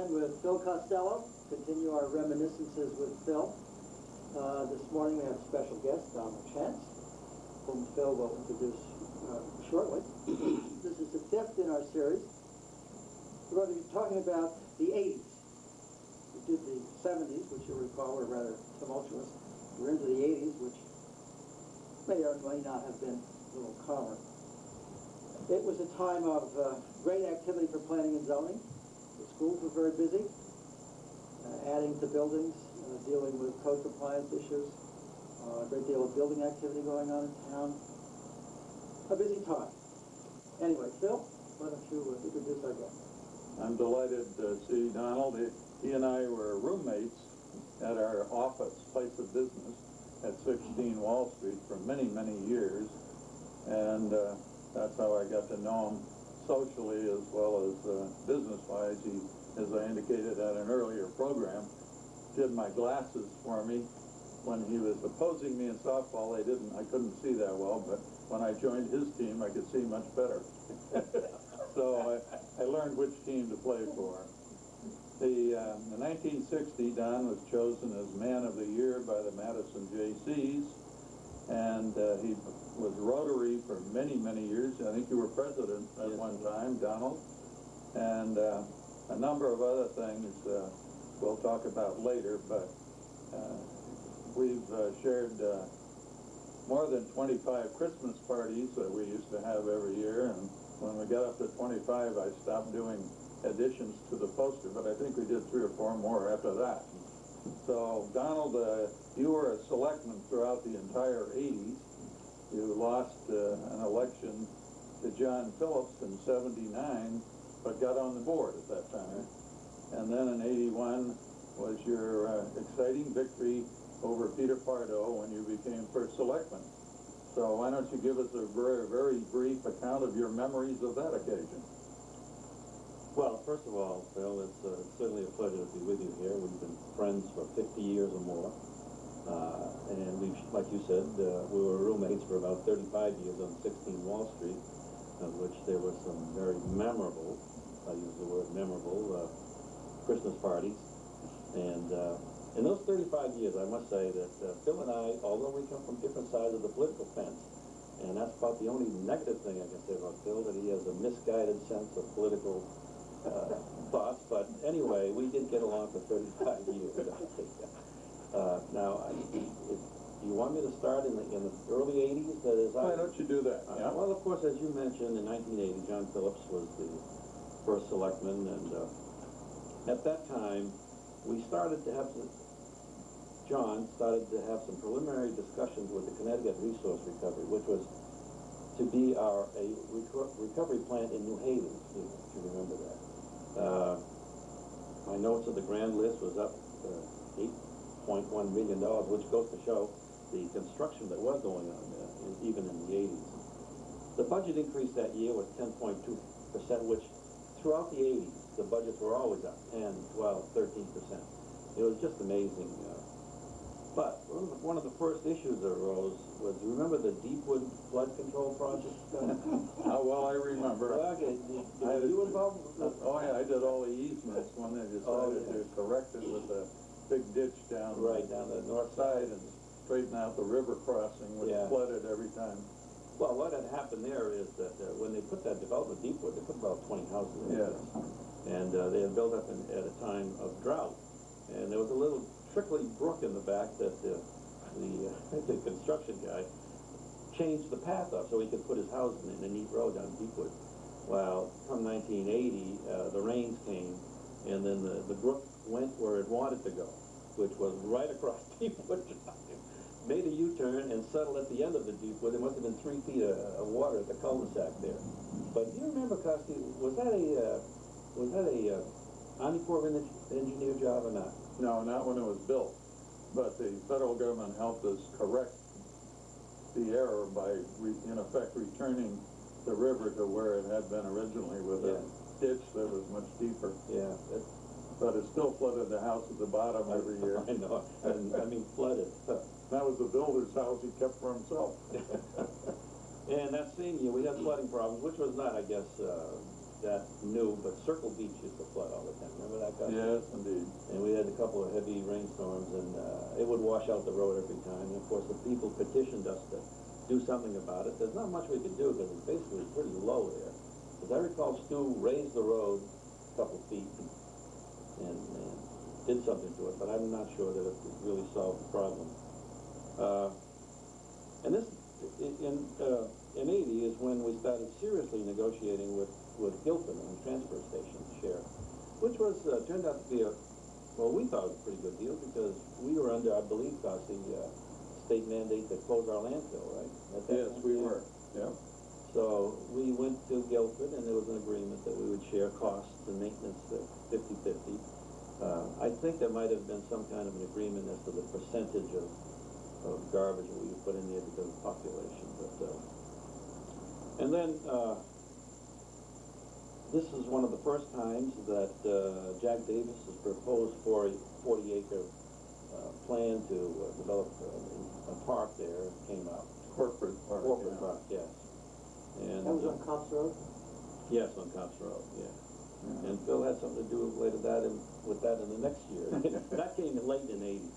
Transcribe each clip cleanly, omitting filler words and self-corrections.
again with Phil Costello. Continue our reminiscences with Phil. This morning we have a special guest, Donald Chance, whom Phil will introduce shortly. This is the fifth in our series. We're going to be talking about the 80s. We did the 70s, which you'll recall were rather tumultuous. We're into the 80s, which may or may not have been a little calmer. It was a time of great activity for planning and zoning. The schools were very busy, adding to buildings, dealing with code compliance issues, a great deal of building activity going on in town. A busy time. Anyway, Phil, why don't you introduce our guest? I'm delighted to see Donald. He and I were roommates at our place of business at 16 Wall Street for many, many years. And that's how I got to know him socially as well as business-wise. He, as I indicated at an earlier program, did my glasses for me. When he was opposing me in softball, I couldn't see that well, but when I joined his team, I could see much better. So I learned which team to play for. In 1960, Don was chosen as Man of the Year by the Madison JCs, and he was Rotary for many, many years. I think you were president at one time, Donald, and a number of other things we'll talk about later, but we've shared more than 25 Christmas parties that we used to have every year, and when we got up to 25, I stopped doing additions to the poster, but I think we did 3 or 4 more after that. So, Donald, you were a selectman throughout the entire 80s. You lost an election to John Phillips in '79, but got on the board at that time. And then in '81 was your exciting victory over Peter Pardo when you became first selectman. So why don't you give us a very, very brief account of your memories of that occasion? Well, first of all, Phil, it's certainly a pleasure to be with you here. We've been friends for 50 years or more. And we've, like you said, we were roommates for about 35 years on 16 Wall Street, of which there were some very memorable, I use the word memorable, Christmas parties. And in those 35 years, I must say that Phil and I, although we come from different sides of the political fence, and that's about the only negative thing I can say about Phil, that he has a misguided sense of political thoughts, but anyway, we did get along for 35 years. Now, do you want me to start in the early 80s? That is, why don't you do that? Well, of course, as you mentioned, in 1980, John Phillips was the first selectman, and at that time, John started to have some preliminary discussions with the Connecticut Resource Recovery, which was to be a recovery plant in New Haven, if you remember that. My notes of the grand list was up $8.1 million, which goes to show the construction that was going on there, even in the 80s. The budget increase that year was 10.2%, which throughout the 80s, the budgets were always up 10, 12, 13%. It was just amazing. But one of the first issues that arose was, remember the Deepwood flood control project? How well I remember. Okay, were you involved? Oh yeah, I did all the easements when they decided to correct it with a big ditch down the north side and straighten out the river crossing, which flooded every time. Well, what had happened there is that when they put that development Deepwood, they put about 20 houses in there. And they had built up at a time of drought. And there was a little trickly brook in the back that the construction guy changed the path up so he could put his house in a neat road down Deepwood. Well, come 1980, the rains came, and then the brook went where it wanted to go, which was right across Deepwood Drive. Made a U-turn and settled at the end of the Deepwood. There must have been 3 feet of water at the cul-de-sac there. But do you remember, Costi, was that a Army Corps of Engineer job or not? No, not when it was built. But the federal government helped us correct the error by, in effect, returning the river to where it had been originally with a ditch that was much deeper. Yeah. But it still flooded the house at the bottom every year. I know. I mean, flooded. That was the builder's house he kept for himself. And that same year, we had flooding problems, which was not, I guess, that new, but Circle Beach used to flood all the time. Remember that guy? Yes, indeed. And we had a couple of heavy rainstorms, and it would wash out the road every time. And of course, the people petitioned us to do something about it. There's not much we could do because it's basically pretty low there. As I recall, Stu raised the road a couple feet and did something to it, but I'm not sure that it really solved the problem. And this, in 80 is when we started seriously negotiating with Guilford on the transfer station share, which was turned out to be well, we thought it was a pretty good deal because we were under, I believe, Cossie, state mandate to close our landfill, right? Yes, we were. Yeah. So we went to Guilford, and there was an agreement that we would share costs and maintenance 50-50. I think there might have been some kind of an agreement as to the percentage of garbage that we would put in there because of population. But and then this is one of the first times that Jack Davis has proposed for a 40-acre plan to develop a park there. It came out. Corporate park. Corporate park, yes. And That was on Cops Road? yes, on Cops Road, yeah. And Phil had something to do with that in the next year. That came in late in 80.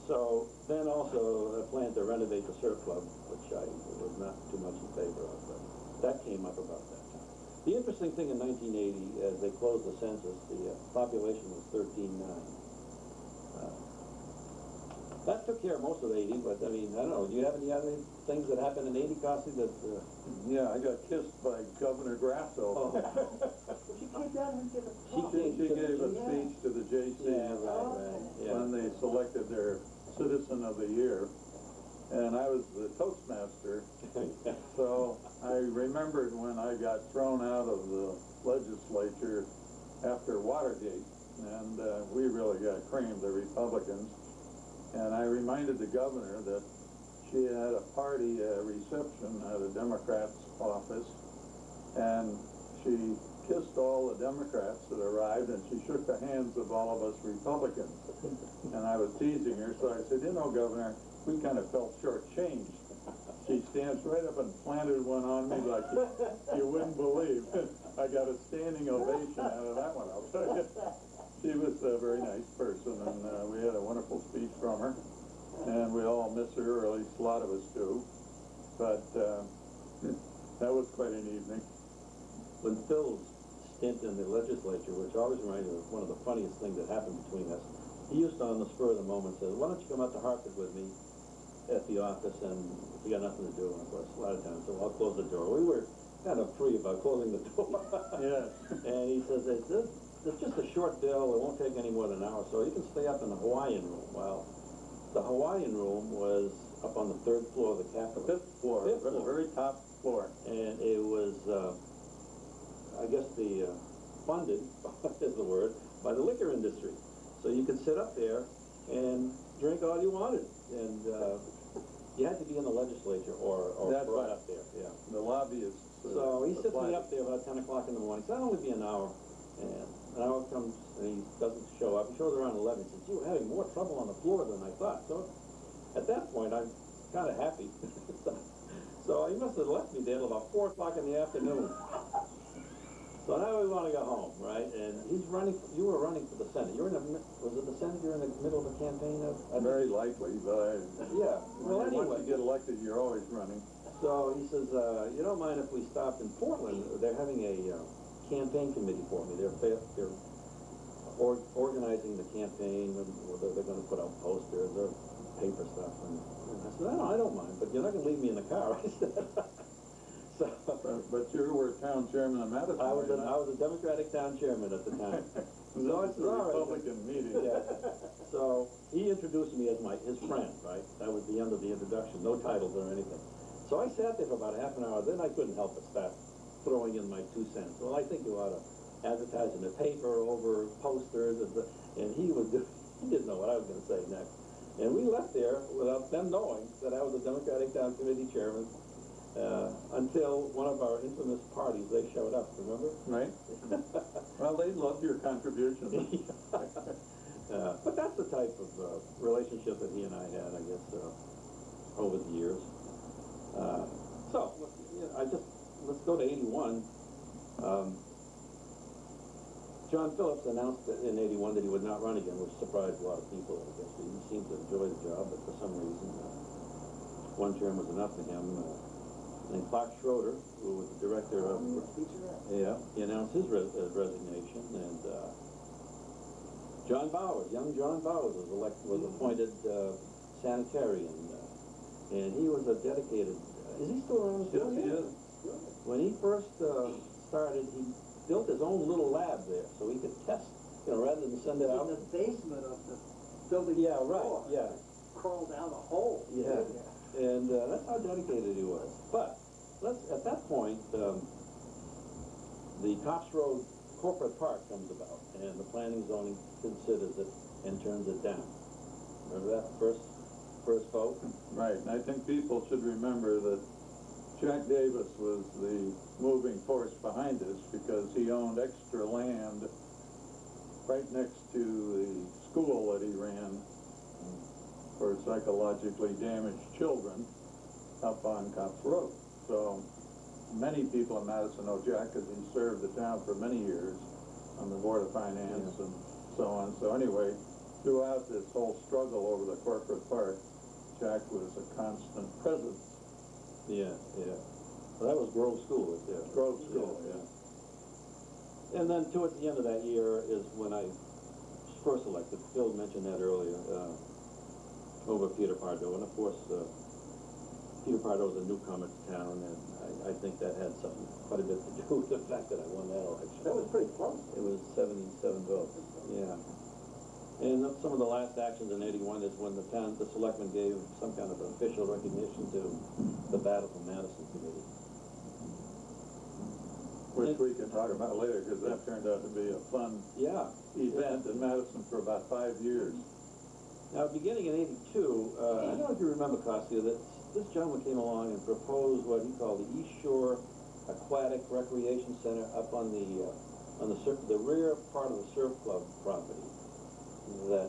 So then also a plan to renovate the surf club, which I was not too much in favor of, but that came up about that time. The interesting thing in 1980, as they closed the census, the population was 13.9. That took care of most of 80, but I mean, I don't know, do you have any other things that happened in 80, Cossie, that... Yeah, I got kissed by Governor Grasso. Oh. She came down and did a talk. She gave a speech to the JC when they selected their Citizen of the Year, and I was the Toastmaster. So I remembered when I got thrown out of the legislature after Watergate, and we really got creamed, the Republicans. And I reminded the governor that she had a party reception at a Democrat's office, and she kissed all the Democrats that arrived, and she shook the hands of all of us Republicans. And I was teasing her, so I said, you know, Governor, we kind of felt shortchanged. She stands right up and planted one on me like you wouldn't believe. I got a standing ovation out of that one, I'll tell you. She was a very nice person, and we had a wonderful speech from her, and we all miss her, or at least a lot of us do. But that was quite an evening. When Phil's stint in the legislature, which always reminded me of one of the funniest things that happened between us, he used to, on the spur of the moment, say, why don't you come out to Hartford with me at the office, and if you got nothing to do, and of course, a lot of times, so I'll close the door. We were kind of free about closing the door. Yes. And he says, it's just a short bill, it won't take any more than an hour, so you can stay up in the Hawaiian room. Well, the Hawaiian room was up on the 3rd floor of the Capitol. Fifth floor, the very top floor. And it was, I guess funded, is the word, by the liquor industry. So you could sit up there and drink all you wanted. And you had to be in the legislature or right up there, yeah. The lobbyists. So he sits me up there about 10 o'clock in the morning. So that'll only be an hour. And an hour comes and he doesn't show up. He shows around 11. He says, you were having more trouble on the floor than I thought. So at that point, I'm kind of happy. So he must have left me there till about 4 o'clock in the afternoon. So now we want to go home, right? And he's running, you were running for the Senate. You're in was it the Senate? You're in the middle of the campaign of? Very likely, but yeah. Well, anyway. Once you get elected, you're always running. So he says, you don't mind if we stop in Portland? They're having a campaign committee for me. They're organizing the campaign, and they're going to put out posters or paper stuff. And I said, I don't mind, but you're not going to leave me in the car. I said. So, but you were town chairman of Madison. I was a Democratic town chairman at the time. So it's a Republican meeting. Yeah. So he introduced me as his friend, right? That was the end of the introduction, no titles or anything. So I sat there for about half an hour. Then I couldn't help but start throwing in my 2 cents. Well, I think you ought to advertise in the paper, over posters, and he didn't know what I was going to say next. And we left there without them knowing that I was a Democratic town committee chairman. Until one of our infamous parties, they showed up, remember? Right. Well, they loved your contribution. But that's the type of relationship that he and I had, I guess, over the years. So, let's go to 81. John Phillips announced that in '81 that he would not run again, which surprised a lot of people, I guess. He seemed to enjoy the job, but for some reason, one term was enough for him. And Clark Schroeder, who was the director of... Yeah, he announced his resignation, and John Bowers, young John Bowers, was appointed sanitarian, and he was a dedicated... is he still around? Yes, he is. When he first started, he built his own little lab there, so he could test, rather than send it out. In the basement of the building. Yeah, right, floor. yeah. Crawl down a hole. Yeah, and that's how dedicated he was. But at that point, the Cops Road Corporate Park comes about, and the planning zoning considers it and turns it down. Remember that first vote? Right, and I think people should remember that Jack Davis was the moving force behind this because he owned extra land right next to the school that he ran for psychologically damaged children up on Cops Road. So many people in Madison know Jack because he served the town for many years on the Board of Finance and so on. So anyway, throughout this whole struggle over the corporate park, Jack was a constant presence. Yeah. Well, that was Grove School right there. Grove School, yeah. And then towards the end of that year is when I was first elected. Phil mentioned that earlier, over Peter Pardo. And of course, Peter Pardo was a newcomer to town, and I think that had quite a bit to do with the fact that I won that election. That was pretty close. It was 77 votes, yeah. And some of the last actions in '81 is when the selectmen gave some kind of official recognition to the Battle for Madison Committee. Which we can talk about later, because that turned out to be a fun event in Madison for about 5 years. Now, beginning in '82, I don't know if you remember, Costa, that this gentleman came along and proposed what he called the East Shore Aquatic Recreation Center up on the rear part of the surf club property that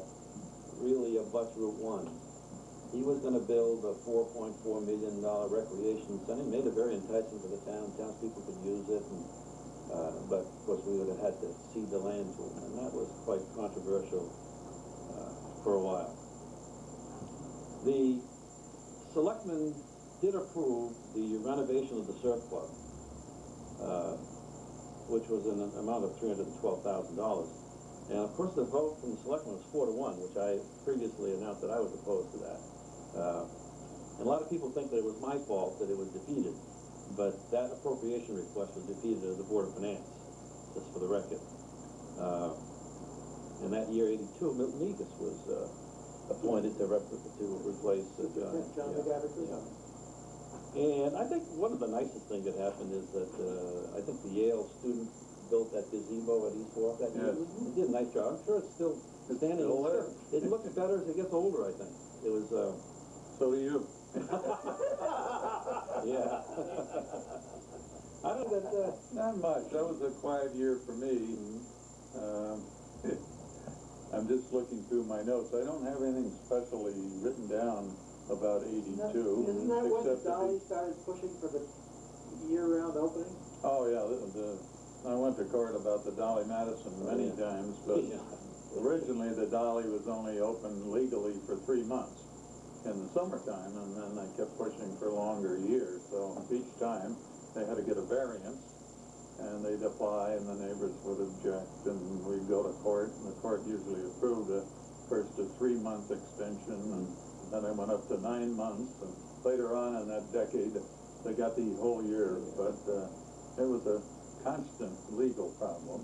really abuts Route 1. He was going to build a $4.4 million recreation center. He made it very enticing for the town. Townspeople could use it, but of course we would have had to cede the land to him, and that was quite controversial for a while. The selectmen did approve the renovation of the surf club, which was an amount of $312,000. And of course the vote from the selectmen was 4-1, which I previously announced that I was opposed to that. And a lot of people think that it was my fault that it was defeated, but that appropriation request was defeated at the Board of Finance, just for the record. And that year, '82, Milton Negus was appointed to replace John McGavin. And I think one of the nicest things that happened is that I think the Yale student built that gazebo at East Wharf that year. He did a nice job. I'm sure it's still standing. It looks better as it gets older, I think. It was... So do you. Yeah. I don't know that... Not much. That was a quiet year for me. I'm just looking through my notes. I don't have anything specially written down about '82. Isn't that when Dolly started pushing for the year-round opening? Oh, yeah. I went to court about the Dolly Madison many times, but originally the Dolly was only open legally for 3 months in the summertime, and then I kept pushing for longer years. So each time they had to get a variance, and they'd apply, and the neighbors would object, and we'd go to court, and the court usually approved first a 3-month extension, and then I went up to 9 months, and later on in that decade, they got the whole year, but it was a constant legal problem.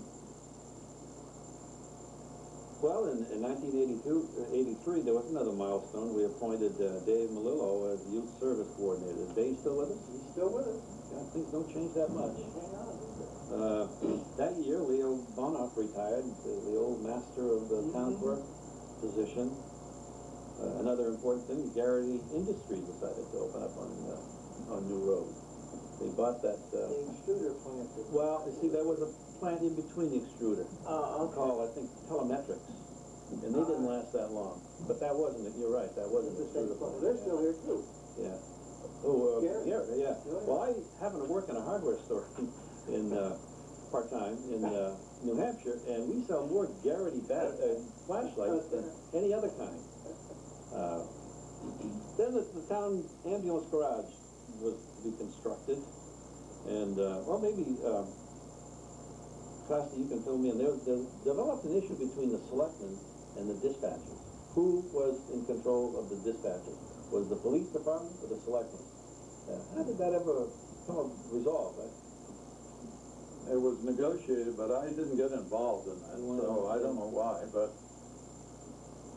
Well, in 1983, there was another milestone. We appointed Dave Melillo as Youth Service Coordinator. Is Dave still with us? He's still with us. Yeah, things don't change that much. Hang on. That year, Leo Bonoff retired, the old master of the town clerk position. Another important thing, Garrity Industries decided to open up on New Road. They bought that... The extruder plant. Well, you see, there was a plant in between the extruder. Okay. Called, I think, Telemetrics. And they didn't last that long. But that wasn't it. You're right. That wasn't the extruder plant. They're still here, too. Yeah. Oh, Garrett. yeah. Well, I happened to work in a hardware store in part-time in New Hampshire, and we sell more Garrity flashlights than any other kind. Then the town ambulance garage was to be constructed, and well, maybe Costa, you can fill me in. There developed an issue between the selectmen and the dispatchers. Who was in control of the dispatchers? Was the police department or the selectmen? How did that ever come resolved? It was negotiated, but I didn't get involved in that, so I don't know why, but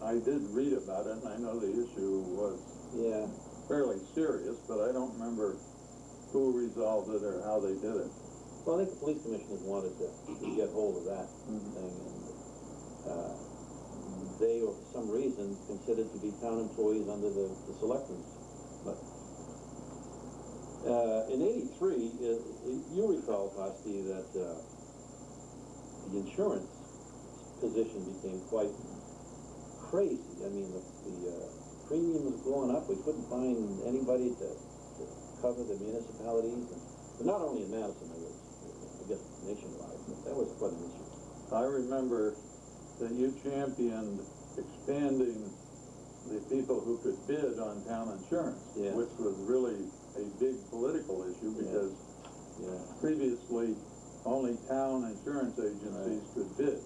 I did read about it, and I know the issue was fairly serious, but I don't remember who resolved it or how they did it. Well, I think the police commissioners wanted to get hold of that thing, and they, for some reason, considered to be town employees under the selectmen. But in '83, you recall, Costi, that the insurance position became quite crazy. I mean, the premium was going up. We couldn't find anybody to cover the municipalities. But not only in Madison, it was, I guess, nationwide. But that was quite an issue. I remember that you championed expanding the people who could bid on town insurance, which was really a big political issue because previously only town insurance agencies could bid.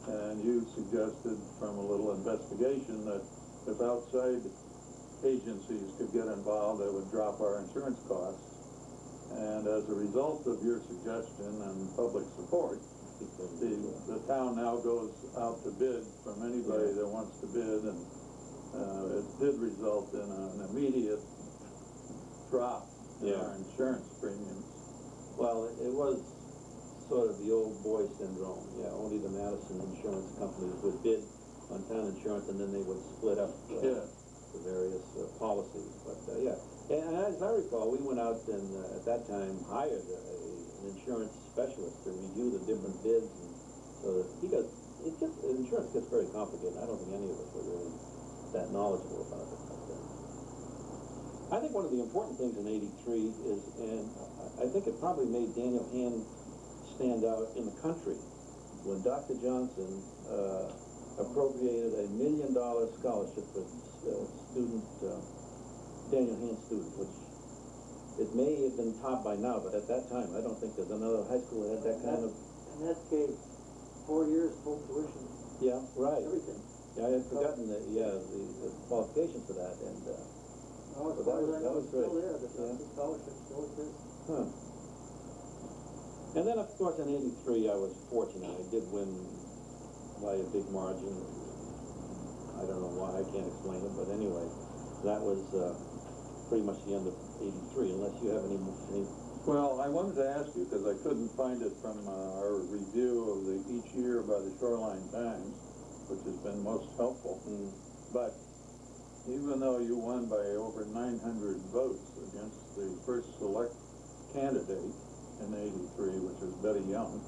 And you suggested from a little investigation that if outside agencies could get involved, that would drop our insurance costs. And as a result of your suggestion and public support, the town now goes out to bid from anybody that wants to bid, and it did result in an immediate drop in our insurance premiums. Well, it was sort of the old boy syndrome. Yeah, only the Madison insurance companies would bid on town insurance, and then they would split up the various policies. But and as I recall, we went out and at that time hired an insurance specialist to review the different bids, and so that, because insurance gets very complicated. I don't think any of us were really that knowledgeable about it. But, I think one of the important things in '83 is, and I think it probably made Daniel Hand stand out in the country, when Dr. Johnson appropriated $1 million scholarship for student, Daniel Hand student, which it may have been topped by now, but at that time, I don't think there's another high school that had that kind of... And that gave 4 years full tuition. Yeah, right. Everything. Yeah, I had forgotten the qualifications for that, and... Oh, as far as I know, it's still there. The scholarship still exists. Huh. And then, of course, in '83, I was fortunate. I did win by a big margin. I don't know why. I can't explain it. But anyway, that was pretty much the end of '83, unless you have any... Well, I wanted to ask you, because I couldn't find it from our review of each year by the Shoreline Times, which has been most helpful. But even though you won by over 900 votes against the first select candidate in '83, which was Betty Young,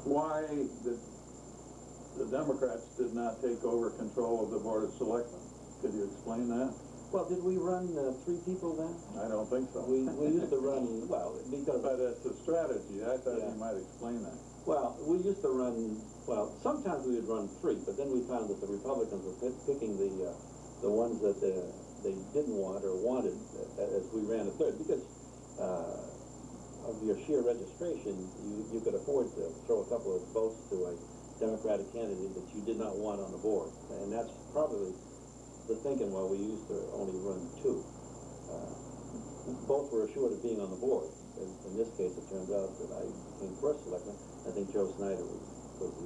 why the Democrats did not take over control of the Board of Selectmen? Could you explain that? Well, did we run 3 people then? I don't think so. We used to run, well, because... But it's a strategy. I thought you might explain that. Well, we used to run, well, sometimes we would run 3, but then we found that the Republicans were picking the ones that they didn't want or wanted as we ran a third, because of your sheer registration, you could afford to throw a couple of votes to a Democratic candidate that you did not want on the board. And that's probably the thinking why we used to only run 2. Both were assured of being on the board. In this case, it turns out that I became first selectman. I think Joe Snyder was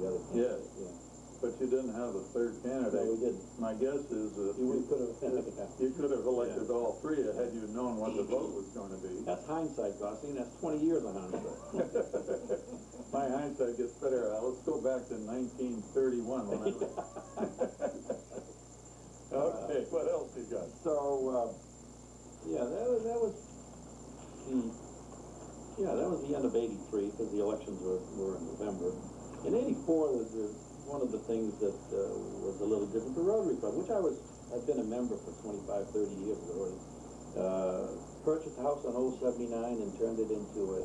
the other candidate. Yes. But you didn't have a third candidate. No, we didn't. My guess is that you could have elected all 3 had you known what the vote was going to be. That's hindsight, Gosling. That's 20 years of hindsight. My hindsight gets better. Let's go back to 1931 when I was... Okay, what else you got? So, that was the end of '83, because the elections were in November. In '84, one of the things that was a little different, the Rotary Club, which I've been a member for 25, 30 years already. purchased a house on Old 79 and turned it into a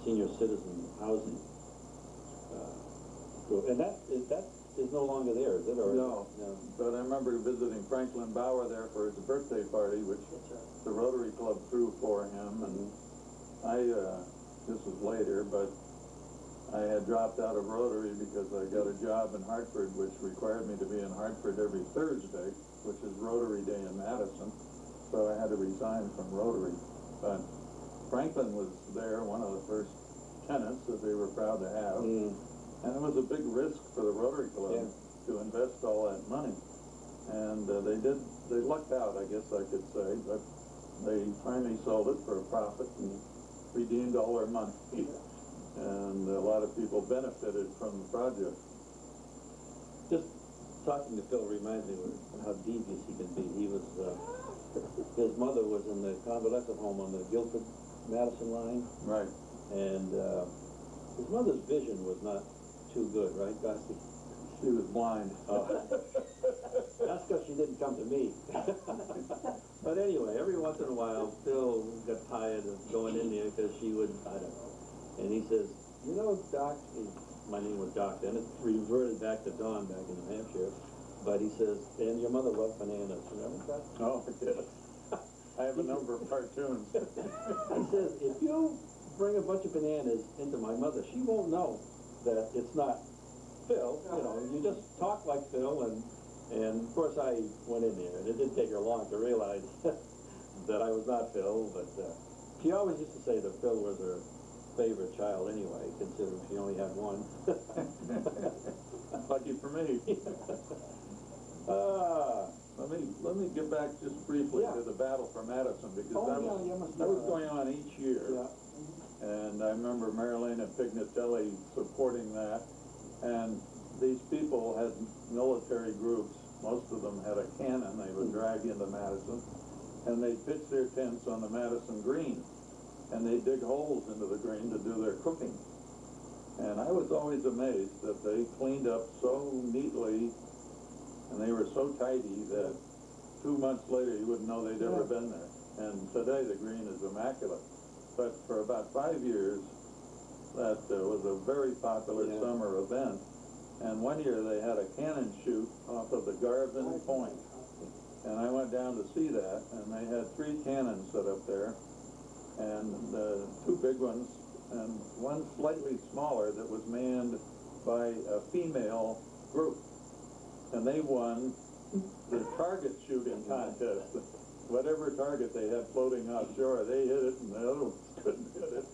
senior citizen housing. And that is no longer there, is it? Or No, no. but I remember visiting Franklin Bauer there for his birthday party, which That's right. the Rotary Club threw for him, and this was later, but I had dropped out of Rotary because I got a job in Hartford, which required me to be in Hartford every Thursday, which is Rotary Day in Madison, so I had to resign from Rotary. But Franklin was there, one of the first tenants that they were proud to have. And it was a big risk for the Rotary Club to invest all that money. And they lucked out, I guess I could say, but they finally sold it for a profit and redeemed all their money. And a lot of people benefited from the project. Just talking to Phil reminds me of how devious he can be. He was, his mother was in the convalescent home on the Guilford-Madison line. Right. And his mother's vision was not too good, right, Gosti? She was blind. Oh. That's because she didn't come to me. But anyway, every once in a while, Phil got tired of going in there because she would, I don't know. And he says, you know, Doc, my name was Doc then, it reverted back to Don back in New Hampshire. But he says, and your mother loved bananas, remember that? Oh, yes. I have a number of cartoons. He says, if you bring a bunch of bananas into my mother, she won't know that it's not Phil. You know, you just talk like Phil, and of course I went in there, and it didn't take her long to realize that I was not Phil, but she always used to say that Phil was her favorite child anyway, considering she only had one. Lucky for me. Let me get back just briefly to the battle for Madison, because that was going on each year. And I remember Marilena Pignatelli supporting that. And these people had military groups. Most of them had a cannon they would drag into Madison. And they'd pitch their tents on the Madison Green. And they'd dig holes into the green to do their cooking. And I was always amazed that they cleaned up so neatly, and they were so tidy that 2 months later you wouldn't know they'd ever been there. And today the green is immaculate. But for about 5 years, that was a very popular summer event. And one year they had a cannon shoot off of the Garvin Point. And I went down to see that, and they had 3 cannons set up there, and 2 big ones, and one slightly smaller that was manned by a female group. And they won the target shooting contest. Whatever target they had floating offshore, they hit it, and the other ones couldn't hit it.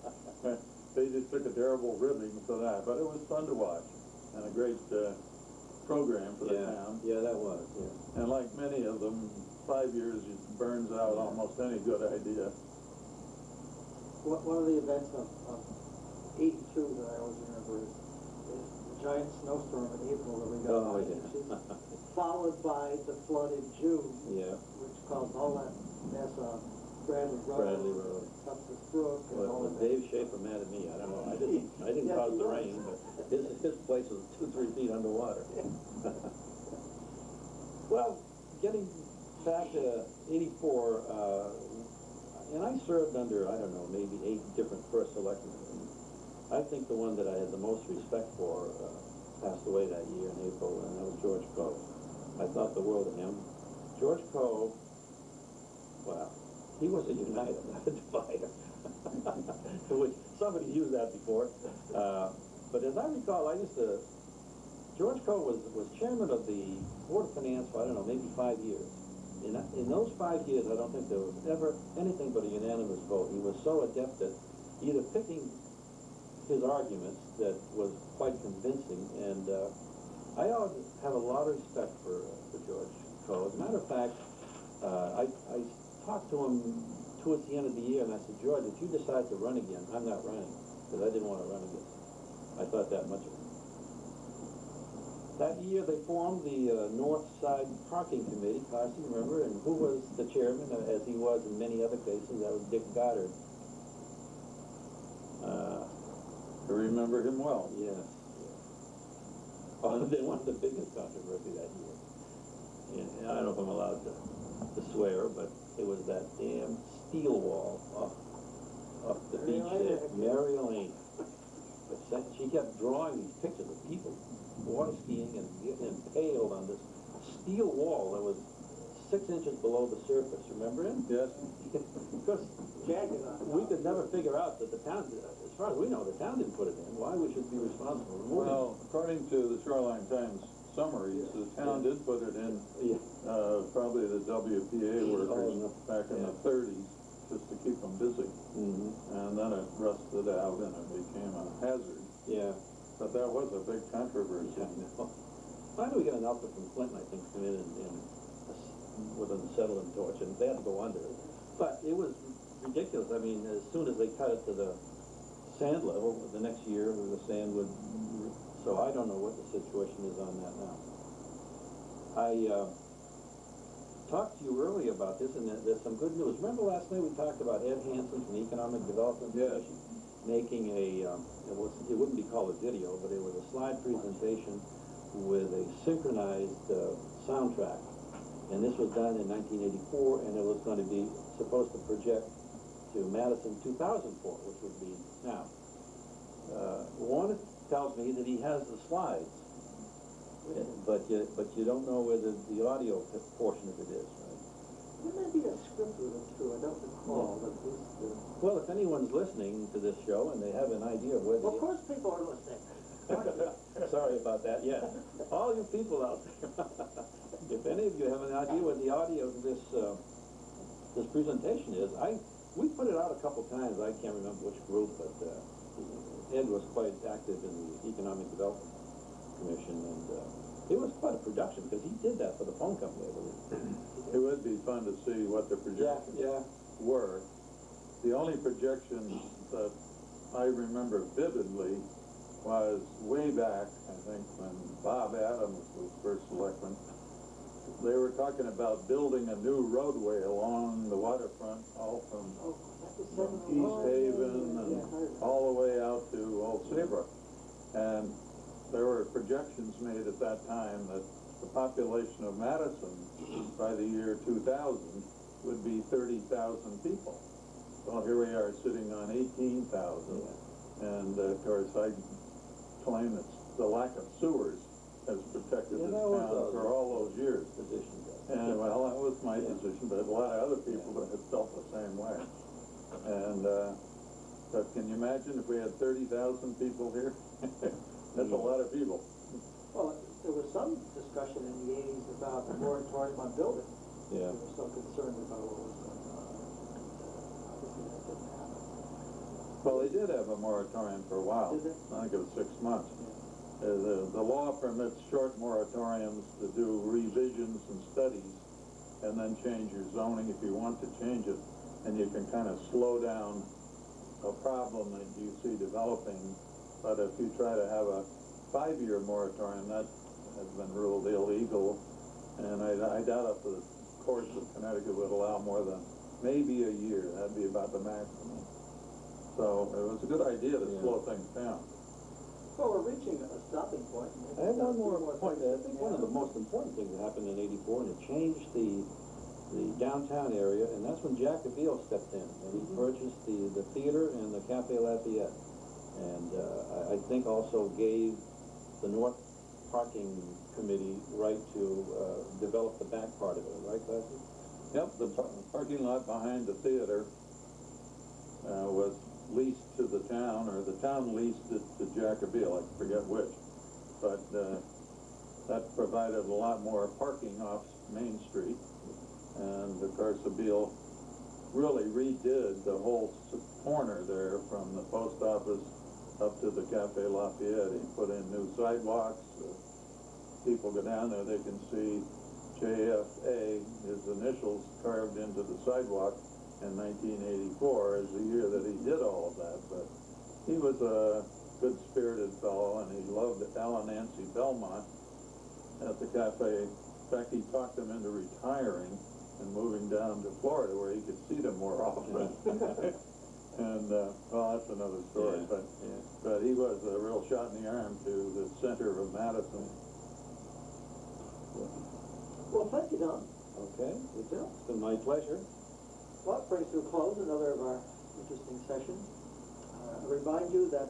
They just took a terrible ribbing for that, but it was fun to watch, and a great program for the town. Yeah, that was, And like many of them, 5 years burns out almost any good idea. One of the events of 82 that I always remember is the giant snowstorm in April that we got 9 inches, followed by the flood in June, which caused all that mess on Bradley Road, Custis Brook, and all well, of that. Dave Schaefer mad at me. I don't know. I didn't cause the rain, but his place was 2-3 feet underwater. Well, getting back to 84, and I served under, I don't know, maybe 8 different first selectmen. I think the one that I had the most respect for passed away that year in April, and that was George Coe. I thought the world of him. George Coe, wow, he was a uniter, not a divider. Which somebody used that before. But as I recall, George Coe was chairman of the Board of Finance for, I don't know, maybe 5 years. In those 5 years, I don't think there was ever anything but a unanimous vote. He was so adept at either picking his arguments that was quite convincing, and I always have a lot of respect for George Coe. As a matter of fact, I talked to him towards the end of the year, and I said, George, if you decide to run again, I'm not running, because I didn't want to run again. I thought that much of him. That year, they formed the North Side Parking Committee, Carson, remember, and who was the chairman, as he was in many other cases? That was Dick Goddard. I remember him well. Yes. Oh, then one of the biggest controversy that year. And I don't know if I'm allowed to swear, but it was that damn steel wall up the Mary beach Elaine, there, I think. Mary Elaine. But she kept drawing these pictures of people water skiing and getting impaled on this steel wall that was 6 inches below the surface. Remember it? Yes. Because Jagged on top. we could never figure out that the town, as far as we know, the town didn't put it in. Why we should be responsible for removing it? Well, according to the Shoreline Times summaries, the town did put it in, Yeah. probably the WPA workers no. back in Yeah. the 30s, just to keep them busy. Mm-hmm. And then it rusted out and it became a hazard. Yeah. But that was a big controversy. Yeah, I know. Why do we get an outfit from Clinton, I think, come in with an acetylene torch, and they had to go under it. But it was ridiculous. I mean, as soon as they cut it to the sand level, the next year the sand would. So I don't know what the situation is on that now. I talked to you earlier about this, and there's some good news. Remember last night we talked about Ed Hansen from the Economic Development Yes. Commission making it wouldn't be called a video, but it was a slide presentation with a synchronized soundtrack. And this was done in 1984, and it was going to be supposed to project to Madison 2004, which would be now. Warner tells me that he has the slides, but you don't know whether the audio portion of it is, right? There may be a script with it too, I don't recall, but this, Well, if anyone's listening to this show and they have an idea of whether... of course people are listening. Sorry about that, yeah. All you people out there, if any of you have an idea what the audio of this presentation is, we put it out a couple times. I can't remember which group, but Ed was quite active in the Economic Development Commission, and it was quite a production because he did that for the phone company, I believe. It would be fun to see what the projections were. The only projections that I remember vividly was way back, I think, when Bob Adams was first selectman. They were talking about building a new roadway along the waterfront, all from East Haven and all the way out to Old Saybrook. And there were projections made at that time that the population of Madison by the year 2000 would be 30,000 people. Well, here we are sitting on 18,000. And of course, I claim that the lack of sewers has protected this town for all those years. And well, that was my decision, but a lot of other people have felt the same way. And but can you imagine if we had 30,000 people here? That's a lot of people. Well, there was some discussion in the 80s about the moratorium on building. Yeah. They were so concerned about what was going on. Obviously, that didn't happen. Well, they did have a moratorium for a while. Did they? I think it was 6 months. The law permits short moratoriums to do revisions and studies and then change your zoning if you want to change it. And you can kind of slow down a problem that you see developing. But if you try to have a 5-year moratorium, that has been ruled illegal. And I doubt if the courts of Connecticut would allow more than maybe a year. That'd be about the maximum. So it was a good idea to slow things down. Well, we're reaching a stopping point. I have one more point. I think one of the most important things that happened in '84, and it changed the downtown area, and that's when Jack Avil stepped in, and he purchased the theater and the Cafe Lafayette, and I think also gave the North Parking Committee right to develop the back part of it, right, Classy? Yep, the parking lot behind the theater was leased to the town, or the town leased it to Jack Avil, I forget which. But that provided a lot more parking off Main Street. And of course, Avil really redid the whole corner there from the post office up to the Cafe Lafayette. He put in new sidewalks. People go down there, they can see JFA, his initials carved into the sidewalk. In 1984 is the year that he did all of that, but he was a good-spirited fellow, and he loved Alan Nancy Belmont at the cafe. In fact, he talked him into retiring and moving down to Florida where he could see them more often. And, well, that's another story, but he was a real shot in the arm to the center of Madison. Well, thank you, Don. Okay, it's been my pleasure. Well, it brings to a close another of our interesting sessions. I remind you that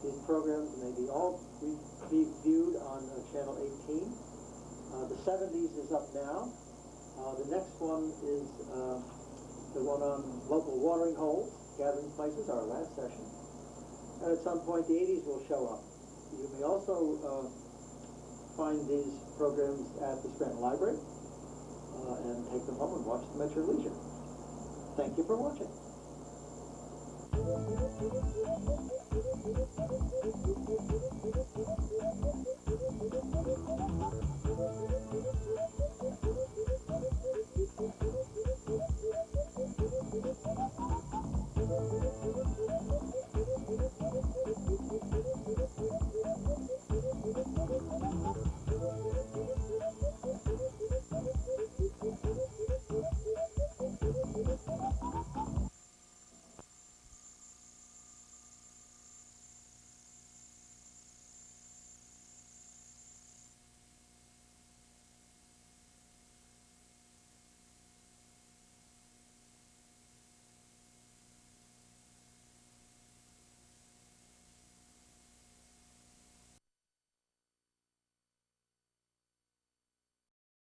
these programs may be all be viewed on Channel 18. The 70s is up now. The next one is the one on local watering holes, gathering places, our last session. And at some point, the 80s will show up. You may also find these programs at the Scranton Library and take them home and watch them at your leisure. Thank you for watching.